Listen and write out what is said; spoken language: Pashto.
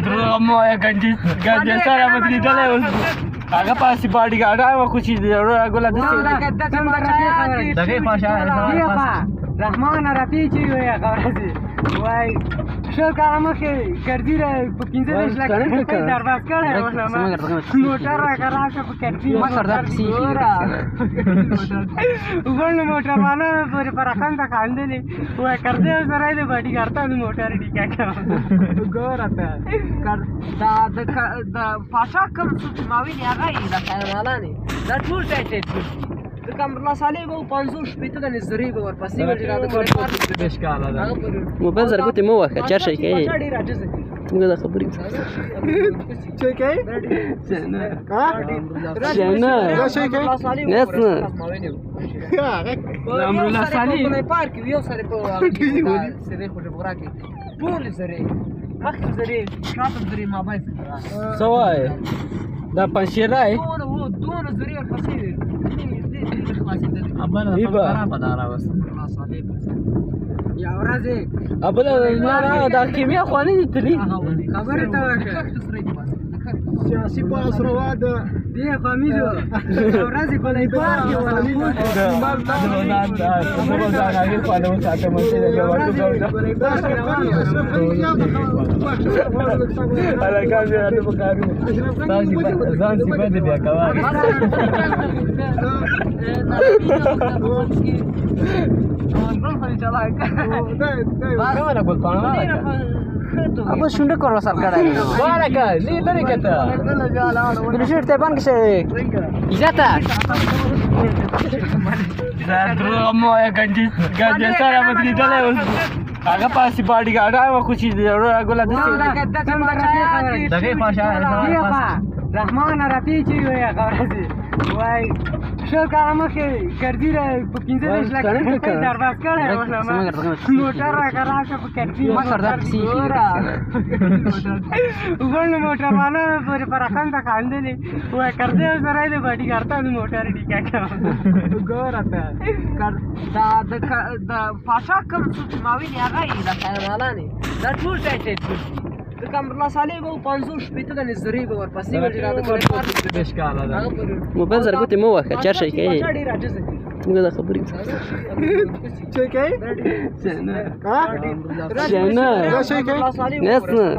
درو مو غنډي سره بدلیدلې اوس هغه پاسې باډي ګارډ او خوشي دی ګولا دغه پاشا رحمان رفیع چې وي غوړځي وای شو کارمه کې ګرځي را په 15 لک روپۍ درواز کړه موټر راکړه په کټي ما کړه وګورم موټر باندې پورې پرخان ته کاندلې وای کړه سره دې باډي ګارډ موټر دی کاکا ګورته دا پاشا کوم څه ماوي دی هغه دا خیالانه دا ټول ټایټ کمرلا صالح به 500 شپته د نظری به ورپسې وړي را د بشکاله ده موبایل سره ګوتې مو وکړه چا شي کوي موږ دا خبرې څه کوي څنګه دا شي کوي نس نه امر الله صالح په پارک یو سره په سره خو جوړا کې ټول سره مخ سره شاته سره ما بای سوای دا پنځیرای دون سره ورپسې ابل خراب دارا وس یا ورځي ابل نه دا کیمیا خواني دي تلی خبره ته وکړه سیاسي پاس روا ده دی فامیلو ورځي کولای پارک ولا अब सुन्दै करो सरकार बारका नि लरे कता बिलशेट ते बन के इजाता درو مو غنډي سره بدلیدلې اوس هغه پاسې باډي ګارډ او خوشي دی ګولا دغه پاشا رحمان رفیع چې وي غوړځي وای شو کارمه کې ګرځي را په 15 لک روپۍ درواز کړه موټر راکړه په کټي ما کړه وګورم موټر باندې پورې پرخان ته کاندلې وای کړه سره دې باډي ګارډ موټر دی کاکا ګورته دا پاشا کوم څه ماوي دی هغه دا خیالانه دا ټول ټایټ د کمرلا صالح به 500 شپته د نظری به ورپسې وړي را د بشکاله ده موبایل سره ګوتې مو وکړه چا شي کوي موږ دا خبرې څه کوي څنګه دا شي کوي نس نه